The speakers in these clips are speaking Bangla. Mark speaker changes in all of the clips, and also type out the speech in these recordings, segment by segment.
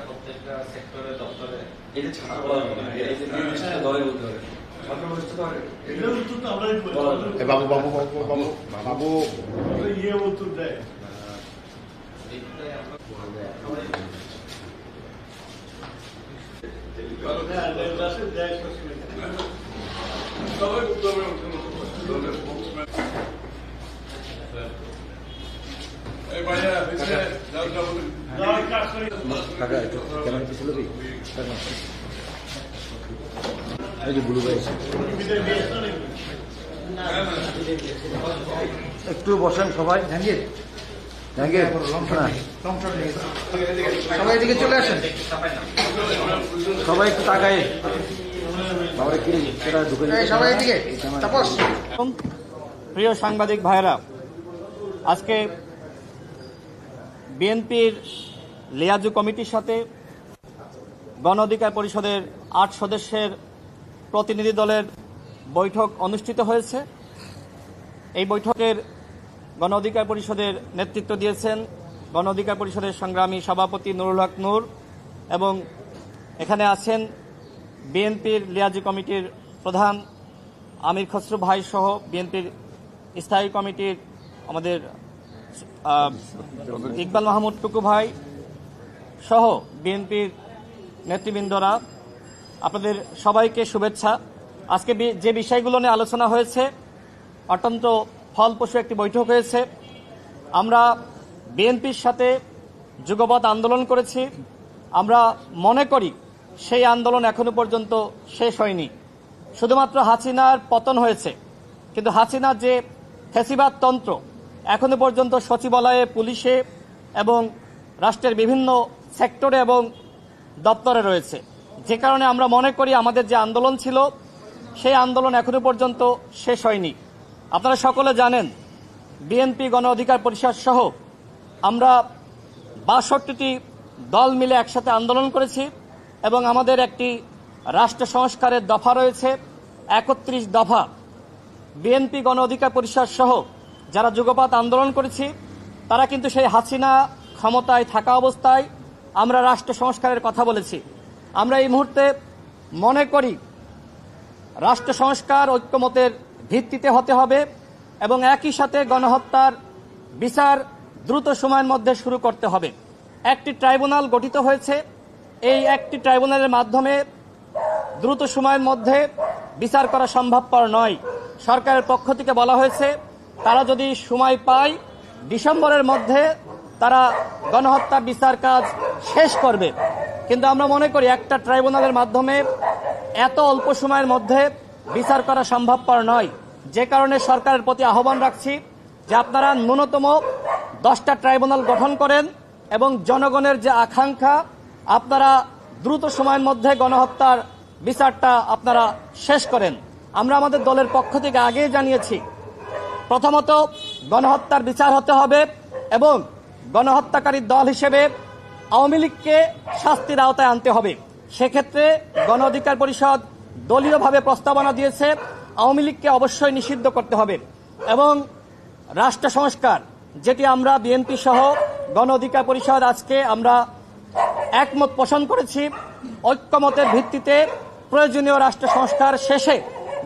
Speaker 1: প্রত্যেকটা সেক্টরে দপ্তরে এটা ছাড়া এই যে নির্দিষ্ট দলে বলতে হবে
Speaker 2: বাবু বাবু বাবু বাবু বাবু ইয়ে উত্তর দেয়
Speaker 3: একটু বসেন সবাই। জাহাঙ্গীর জাহাঙ্গীর সবাই এদিকে চলে আসেন, সবাই একটু তাকায় সবাই এদিকে।
Speaker 4: প্রিয় সাংবাদিক ভাইরা, আজকে বিএনপির লিয়াজু কমিটির সাথে গণ অধিকার পরিষদের ৮ সদস্যের প্রতিনিধি দলের বৈঠক অনুষ্ঠিত হয়েছে। এই বৈঠকের গণ অধিকার পরিষদের নেতৃত্ব দিয়েছেন গণ অধিকার পরিষদের সংগ্রামী সভাপতি নুরুল হক নূর, এবং এখানে আছেন বিএনপির লিয়াজু কমিটির প্রধান আমির খসরু ভাই সহ বিএনপির স্থায়ী কমিটির আমাদের ইকবাল মাহমুদ টুকু ভাই সহ বিএনপির নেতৃবৃন্দরা। আপনাদের সবাইকে শুভেচ্ছা। আজকে যে বিষয়গুলো নিয়ে আলোচনা হয়েছে, অত্যন্ত ফলপ্রসূ একটি বৈঠক হয়েছে। আমরা বিএনপির সাথে যুগপৎ আন্দোলন করেছি। আমরা মনে করি সেই আন্দোলন এখনো পর্যন্ত শেষ হয়নি। শুধুমাত্র হাসিনার পতন হয়েছে, কিন্তু হাসিনার যে ফ্যাসিবাদ তন্ত্র এখনো পর্যন্ত সচিবালয়ে, পুলিশে এবং রাষ্ট্রের বিভিন্ন সেক্টরে এবং দপ্তরে রয়েছে। যে কারণে আমরা মনে করি আমাদের যে আন্দোলন ছিল সেই আন্দোলন এখনো পর্যন্ত শেষ হয়নি। আপনারা সকলে জানেন বিএনপি গণ অধিকার পরিষদ সহ আমরা ৬২টি দল মিলে একসাথে আন্দোলন করেছি, এবং আমাদের একটি রাষ্ট্র সংস্কারের দফা রয়েছে ৩১ দফা। বিএনপি গণ অধিকার পরিষদ সহ যারা যুগপৎ আন্দোলন করেছি তারা কিন্তু সেই হাসিনা ক্ষমতায় থাকা অবস্থায় আমরা রাষ্ট্র সংস্কারের কথা বলেছি। আমরা এই মুহূর্তে মনে করি রাষ্ট্র সংস্কার ঐক্যমতের ভিত্তিতে হতে হবে, এবং একই সাথে গণহত্যার বিচার দ্রুত সময়ের মধ্যে শুরু করতে হবে। একটি ট্রাইব্যুনাল গঠিত হয়েছে, এই একটি ট্রাইব্যুনালের মাধ্যমে দ্রুত সময়ের মধ্যে বিচার করা সম্ভবপর নয়। সরকারের পক্ষ থেকে বলা হয়েছে তারা যদি সময় পায় ডিসেম্বরের মধ্যে তারা গণহত্যার বিচার কাজ শেষ করবে, কিন্তু আমরা মনে করি একটা ট্রাইব্যুনালের মাধ্যমে এত অল্প সময়ের মধ্যে বিচার করা সম্ভবপর নয়। যে কারণে সরকারের প্রতি আহ্বান রাখছি যে আপনারা ন্যূনতম 10টা ট্রাইব্যুনাল গঠন করেন, এবং জনগণের যে আকাঙ্ক্ষা আপনারা দ্রুত সময়ের মধ্যে গণহত্যার বিচারটা আপনারা শেষ করেন। আমরা আমাদের দলের পক্ষ থেকে আগেই জানিয়েছি, প্রথমত গণহত্যার বিচার হতে হবে, এবং গণহত্যাকারী দল হিসেবে আওয়ামী লীগকে শাস্তির আওতায় আনতে হবে। সেক্ষেত্রে গণ অধিকার পরিষদ দলীয়ভাবে প্রস্তাবনা দিয়েছে আওয়ামী লীগকে অবশ্যই নিষিদ্ধ করতে হবে, এবং রাষ্ট্র সংস্কার যেটি আমরা বিএনপি সহ গণ অধিকার পরিষদ আজকে আমরা একমত পোষণ করেছি, ঐক্যমতের ভিত্তিতে প্রয়োজনীয় রাষ্ট্র সংস্কার শেষে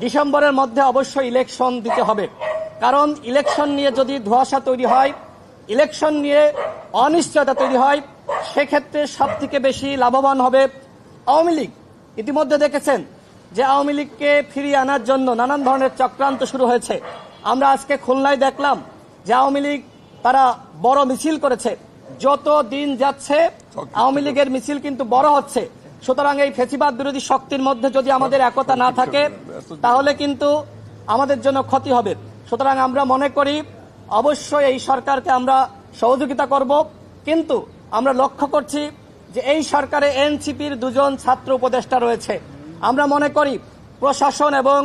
Speaker 4: ডিসেম্বরের মধ্যে অবশ্যই ইলেকশন দিতে হবে। কারণ ইলেকশন নিয়ে যদি ধোঁয়াশা তৈরি হয়, ইলেকশন নিয়ে অনিশ্চয়তা তৈরি হয়, সেক্ষেত্রে সবথেকে বেশি লাভবান হবে আওয়ামী লীগ। ইতিমধ্যে দেখেছেন যে আওয়ামী লীগকে ফিরিয়ে আনার জন্য নানান ধরনের চক্রান্ত শুরু হয়েছে। আমরা আজকে খুলনায় দেখলাম যে আওয়ামী লীগ তারা বড় মিছিল করেছে। যত দিন যাচ্ছে আওয়ামী লীগের মিছিল কিন্তু বড় হচ্ছে। সুতরাং এই ফ্যাসিবাদ বিরোধী শক্তির মধ্যে যদি আমাদের একতা না থাকে তাহলে কিন্তু আমাদের জন্য ক্ষতি হবে। সুতরাং আমরা মনে করি অবশ্যই এই সরকারকে আমরা সহযোগিতা করব, কিন্তু আমরা লক্ষ্য করছি যে এই সরকারে এনসিপির 2 জন ছাত্র উপদেষ্টা রয়েছে। আমরা মনে করি প্রশাসন এবং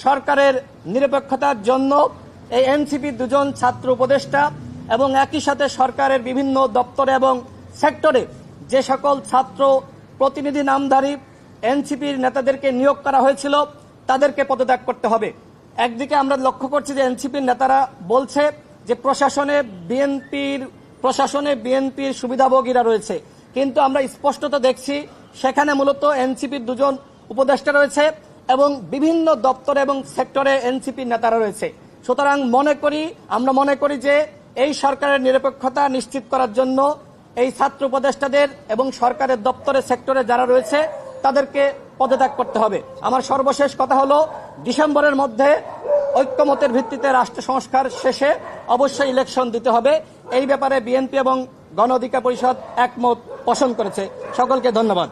Speaker 4: সরকারের নিরপেক্ষতার জন্য এই এনসিপির 2 জন ছাত্র উপদেষ্টা এবং একই সাথে সরকারের বিভিন্ন দপ্তরে এবং সেক্টরে যে সকল ছাত্র প্রতিনিধি নামধারী এনসিপির নেতাদেরকে নিয়োগ করা হয়েছিল তাদেরকে পদত্যাগ করতে হবে। একদিকে আমরা লক্ষ্য করছি যে এনসিপির নেতারা বলছে যে প্রশাসনে বিএনপির প্রশাসনে বিএনপির সুবিধাভোগীরা রয়েছে, কিন্তু আমরা স্পষ্টত দেখছি সেখানে মূলত এনসিপির দুজন উপদেষ্টা রয়েছে এবং বিভিন্ন দপ্তরে এবং সেক্টরে এনসিপির নেতারা রয়েছে। সুতরাং আমরা মনে করি যে এই সরকারের নিরপেক্ষতা নিশ্চিত করার জন্য এই ছাত্র উপদেষ্টাদের এবং সরকারের দপ্তরে সেক্টরে যারা রয়েছে তাদেরকে পদত্যাগ করতে হবে। আমার সর্বশেষ কথা হলো, ডিসেম্বরের মধ্যে ঐক্যমতের ভিত্তিতে রাষ্ট্র সংস্কার শেষে অবশ্যই ইলেকশন দিতে হবে। এই ব্যাপারে বিএনপি এবং গণ অধিকার পরিষদ একমত পোষণ করেছে। সকলকে ধন্যবাদ।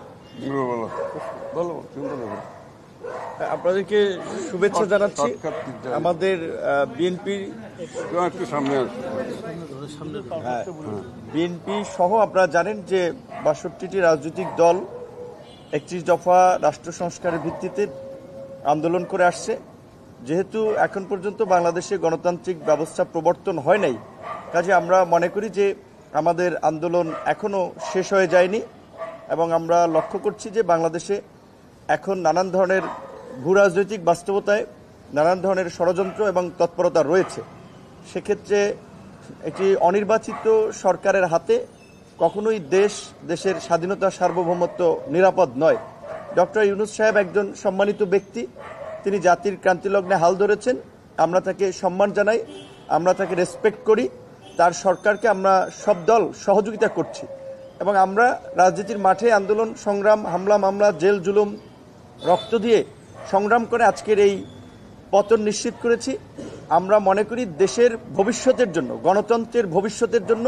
Speaker 2: আপনাদেরকে শুভেচ্ছা জানাচ্ছি। আমাদের বিএনপি বিএনপি সহ আপনারা জানেন যে ৬২টি রাজনৈতিক দল ৩১ দফা রাষ্ট্র সংস্কারের ভিত্তিতে আন্দোলন করে আসছে। যেহেতু এখন পর্যন্ত বাংলাদেশে গণতান্ত্রিক ব্যবস্থা প্রবর্তন হয় নাই, কাজে আমরা মনে করি যে আমাদের আন্দোলন এখনো শেষ হয়ে যায়নি এবং আমরা লক্ষ্য করছি যে বাংলাদেশে এখন নানান ধরনের ভূরাজনৈতিক বাস্তবতায় নানান ধরনের ষড়যন্ত্র এবং তৎপরতা রয়েছে। সেক্ষেত্রে একটি অনির্বাচিত সরকারের হাতে কখনোই দেশের স্বাধীনতা সার্বভৌমত্ব নিরাপদ নয়। ডক্টর ইউনূস সাহেব একজন সম্মানিত ব্যক্তি, তিনি জাতির ক্রান্তিলগ্নে হাল ধরেছেন। আমরা তাকে সম্মান জানাই, আমরা তাকে রেসপেক্ট করি, তার সরকারকে আমরা সব দল সহযোগিতা করছি এবং আমরা রাজনীতির মাঠে আন্দোলন সংগ্রাম, হামলা মামলা, জেল জুলুম, রক্ত দিয়ে সংগ্রাম করে আজকের এই পতন নিশ্চিত করেছি। আমরা মনে করি দেশের ভবিষ্যতের জন্য, গণতন্ত্রের ভবিষ্যতের জন্য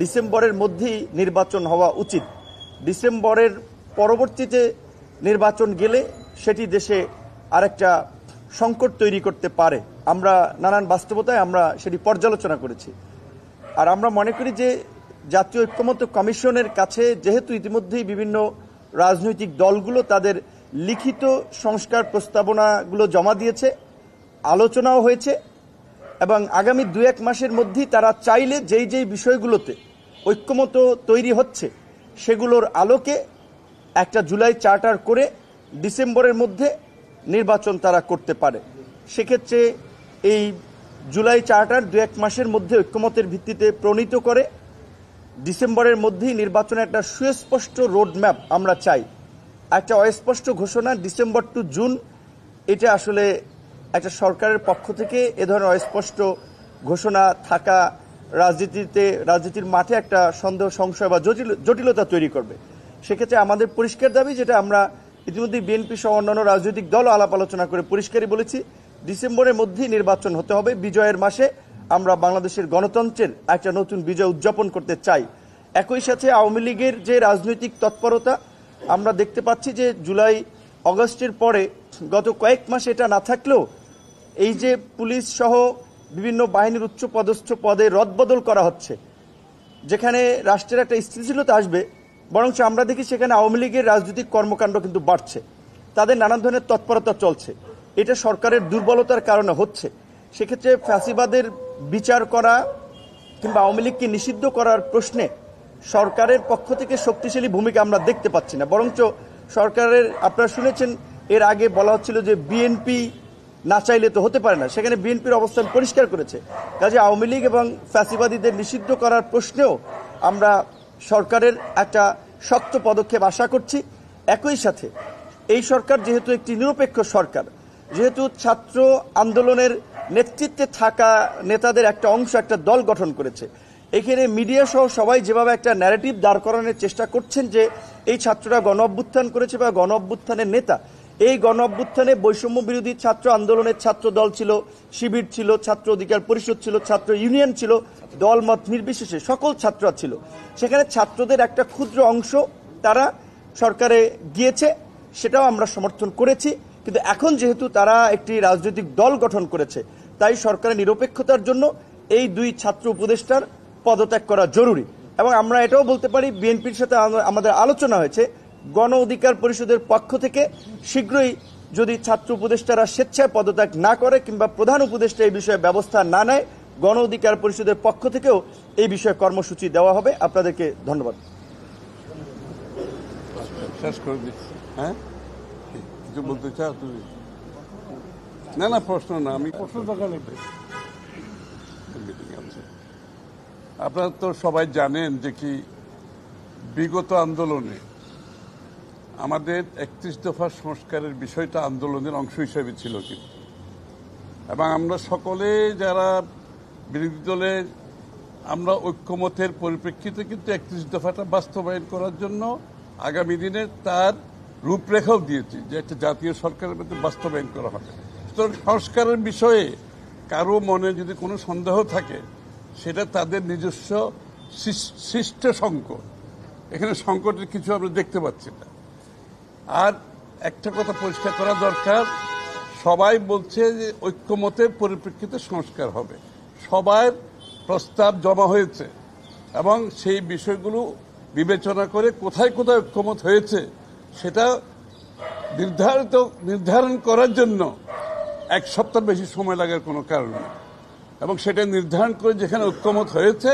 Speaker 2: ডিসেম্বরের মধ্যেই নির্বাচন হওয়া উচিত। ডিসেম্বরের পরবর্তীতে নির্বাচন গেলে সেটি দেশে আরেকটা সংকট তৈরি করতে পারে। আমরা নানান বাস্তবতায় আমরা সেটি পর্যালোচনা করেছি। আর আমরা মনে করি যে জাতীয় ঐক্যমত্য কমিশনের কাছে যেহেতু ইতিমধ্যেই বিভিন্ন রাজনৈতিক দলগুলো তাদের লিখিত সংস্কার প্রস্তাবনাগুলো জমা দিয়েছে, আলোচনাও হয়েছে এবং আগামী ২-১ মাসের মধ্যেই তারা চাইলে যেই বিষয়গুলোতে ঐক্যমত তৈরি হচ্ছে সেগুলোর আলোকে একটা জুলাই চার্টার করে ডিসেম্বরের মধ্যে নির্বাচন তারা করতে পারে। সেক্ষেত্রে এই জুলাই চার্টার ২-১ মাসের মধ্যে ঐক্যমতের ভিত্তিতে প্রণীত করে ডিসেম্বরের মধ্যেই নির্বাচনের একটা সুস্পষ্ট রোডম্যাপ আমরা চাই। একটা অস্পষ্ট ঘোষণা ডিসেম্বর টু জুন, এটা আসলে একটা সরকারের পক্ষ থেকে এ ধরনের অস্পষ্ট ঘোষণা থাকা রাজনীতির মাঠে একটা সন্দেহ, সংশয় বা জটিলতা তৈরি করবে। সেক্ষেত্রে আমাদের পরিষ্কার দাবি, যেটা আমরা ইতিমধ্যে বিএনপি সহ অন্যান্য রাজনৈতিক দল আলাপ আলোচনা করে পরিষ্কারই বলেছি, ডিসেম্বরের মধ্যেই নির্বাচন হতে হবে। বিজয়ের মাসে আমরা বাংলাদেশের গণতন্ত্রের একটা নতুন বিজয় উদযাপন করতে চাই। একই সাথে আওয়ামী লীগের যে রাজনৈতিক তৎপরতা আমরা দেখতে পাচ্ছি যে জুলাই অগস্টের পরে গত কয়েক মাস এটা না থাকলেও এই যে পুলিশ সহ বিভিন্ন বাহিনীর উচ্চ পদস্থ পদে রদবদল করা হচ্ছে, যেখানে রাষ্ট্রের একটা স্থিতিশীলতা আসবে, বরঞ্চ আমরা দেখি সেখানে আওয়ামী লীগের রাজনৈতিক কর্মকাণ্ড কিন্তু বাড়ছে, তাদের নানান ধরনের তৎপরতা চলছে। এটা সরকারের দুর্বলতার কারণে হচ্ছে। সেক্ষেত্রে ফ্যাসিবাদের বিচার করা কিংবা আওয়ামী লীগকে নিষিদ্ধ করার প্রশ্নে সরকারের পক্ষ থেকে শক্তিশালী ভূমিকা আমরা দেখতে পাচ্ছি না, বরঞ্চ সরকারের, আপনারা শুনেছেন এর আগে বলা হচ্ছিল যে বিএনপি না চাইলে তো হতে পারে না, সেখানে বিএনপির অবস্থান পরিষ্কার করেছে। কাজে আওয়ামী লীগ এবং ফ্যাসিবাদীদের নিষিদ্ধ করার প্রশ্নেও আমরা সরকারের একটা শক্ত পদক্ষেপ আশা করছি। একই সাথে এই সরকার যেহেতু একটি নিরপেক্ষ সরকার, যেহেতু ছাত্র আন্দোলনের নেতৃত্বে থাকা নেতাদের একটা অংশ একটা দল গঠন করেছে, এখানে মিডিয়া সহ সবাই যেভাবে একটা ন্যারেটিভ দাঁড় করানোর চেষ্টা করছেন যে এই ছাত্ররা গণ অভ্যুত্থান করেছে বা গণ অভ্যুত্থানের নেতা, এই গণ অভ্যুত্থানে বৈষম্য বিরোধী ছাত্র আন্দোলনের ছাত্র দল ছিল, শিবির ছিল, ছাত্র অধিকার পরিষদ ছিল, ছাত্র ইউনিয়ন ছিল, দলমত নির্বিশেষে সকল ছাত্ররা ছিল। সেখানে ছাত্রদের একটা ক্ষুদ্র অংশ তারা সরকারে গিয়েছে, সেটাও আমরা সমর্থন করেছি। কিন্তু এখন যেহেতু তারা একটি রাজনৈতিক দল গঠন করেছে, তাই সরকারের নিরপেক্ষতার জন্য এই দুই ছাত্র উপদেষ্টার পদত্যাগ করা জরুরি। এবং আমরা এটাও বলতে পারি, বিএনপির সাথে আমাদের আলোচনা হয়েছে, গণ অধিকার পরিষদের পক্ষ থেকে শীঘ্রই যদি ছাত্র উপদেষ্টারা স্বেচ্ছায় পদত্যাগ না করে কিংবা প্রধান উপদেষ্টা এই বিষয়ে ব্যবস্থা না নেয়, গণ অধিকার পরিষদের পক্ষ থেকেও এই বিষয়ে কর্মসূচি দেওয়া হবে। আপনাদেরকে ধন্যবাদ।
Speaker 5: শেষ করে দিচ্ছি। হ্যাঁ, কিছু বলতে চাও তুমি? না প্রশ্ন না, আমি প্রশ্ন দরকার নেই। আপনারা তো সবাই জানেন যে কি বিগত আন্দোলনে আমাদের 31 দফা সংস্কারের বিষয়টা আন্দোলনের অংশ হিসেবে ছিল কিন্তু, এবং আমরা সকলে যারা বিরোধী দলে আমরা ঐক্যমতের পরিপ্রেক্ষিতে কিন্তু 31 দফাটা বাস্তবায়ন করার জন্য আগামী দিনে তার রূপরেখাও দিয়েছি যে একটা জাতীয় সরকারের মধ্যে বাস্তবায়ন করা হবে। সুতরাং সংস্কারের বিষয়ে কারো মনে যদি কোনো সন্দেহ থাকে সেটা তাদের নিজস্ব সৃষ্ট সংকট, এখানে সংকটের কিছু আমরা দেখতে পাচ্ছি না। আর একটা কথা পরিষ্কার করা দরকার, সবাই বলছে যে ঐক্যমতের পরিপ্রেক্ষিতে সংস্কার হবে, সবার প্রস্তাব জমা হয়েছে এবং সেই বিষয়গুলো বিবেচনা করে কোথায় কোথায় ঐক্যমত হয়েছে সেটা নির্ধারণ করার জন্য এক সপ্তাহ বেশি সময় লাগার কোনো কারণ নেই, এবং সেটা নির্ধারণ করে যেখানে ঐক্যমত হয়েছে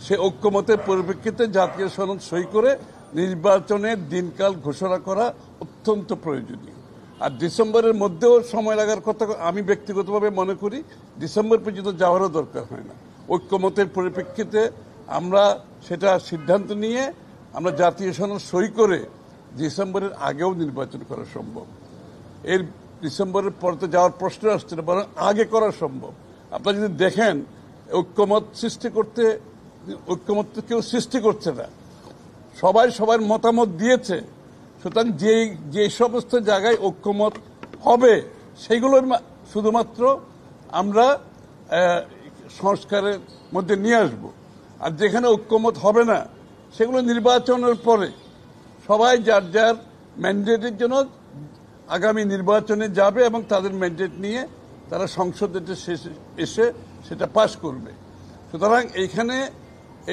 Speaker 5: সে ঐক্যমতের পরিপ্রেক্ষিতে জাতীয় সনদ সই করে নির্বাচনের দিনকাল ঘোষণা করা অত্যন্ত প্রয়োজনীয়। আর ডিসেম্বরের মধ্যেও সময় লাগার কথা আমি ব্যক্তিগতভাবে মনে করি ডিসেম্বর পর্যন্ত যাওয়ারও দরকার হয় না। ঐক্যমতের পরিপ্রেক্ষিতে আমরা সেটা সিদ্ধান্ত নিয়ে আমরা জাতীয় সনদ সই করে ডিসেম্বরের আগেও নির্বাচন করা সম্ভব। এর ডিসেম্বরের পর তো যাওয়ার প্রশ্ন আসছে না, বরং আগে করা সম্ভব। আপনারা যদি দেখেন ঐক্যমত কেউ সৃষ্টি করছে না, সবাই সবার মতামত দিয়েছে। সুতরাং যে সমস্ত জায়গায় ঐক্যমত হবে সেগুলো শুধুমাত্র আমরা সংস্কারের মধ্যে নিয়ে আসব, আর যেখানে ঐক্যমত হবে না সেগুলো নির্বাচনের পরে সবাই যার যার ম্যান্ডেটের জন্য আগামী নির্বাচনে যাবে এবং তাদের ম্যান্ডেট নিয়ে তারা সংসদে এসে সেটা পাশ করবে। সুতরাং এইখানে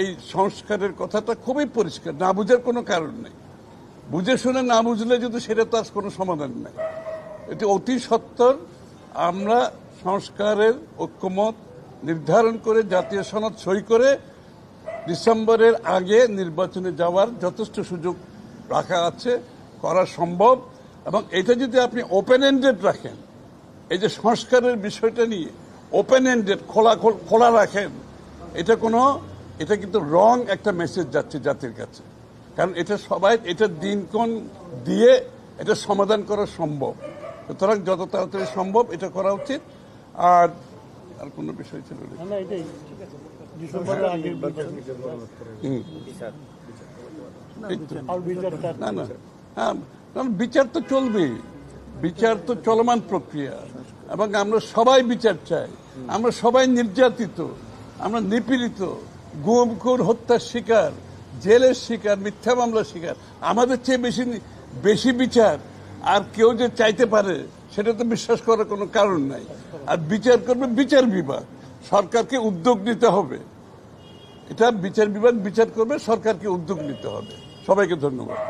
Speaker 5: এই সংস্কারের কথাটা খুবই পরিষ্কার, না বুঝার কোনো কারণ নেই। বুঝে শুনে না বুঝলে যদি সেটা তার কোনো সমাধান নেই। এটি অতি সত্বর আমরা সংস্কারের ঐক্যমত নির্ধারণ করে জাতীয় সনদ সই করে ডিসেম্বরের আগে নির্বাচনে যাওয়ার যথেষ্ট সুযোগ রাখা আছে, করা সম্ভব। এবং এটা যদি আপনি ওপেন এন্ডেড রাখেন, এই যে সংস্কারের বিষয়টা নিয়ে ওপেন এন্ডেড খোলা রাখেন, এটা কিন্তু রং একটা মেসেজ যাচ্ছে জাতির কাছে। কারণ এটা দিনক্ষণ দিয়ে এটা সমাধান করা সম্ভব। সুতরাং যত তাড়াতাড়ি সম্ভব এটা করা উচিত। আর কোনো বিষয় ছিল না, বিচার তো চলবেই, বিচার তো চলমান প্রক্রিয়া, এবং আমরা সবাই বিচার চাই। আমরা সবাই নির্যাতিত, আমরা নিপীড়িত, গুম খুন হত্যার শিকার, জেলের শিকার, মিথ্যা মামলার শিকার। আমাদের চেয়ে বেশি বিচার আর কেউ যে চাইতে পারে সেটা তো বিশ্বাস করার কোনো কারণ নাই। আর বিচার করবে বিচার বিভাগ, সরকারকে উদ্যোগ নিতে হবে। এটা বিচার বিভাগ বিচার করবে, সরকারকে উদ্যোগ নিতে হবে। সবাইকে ধন্যবাদ।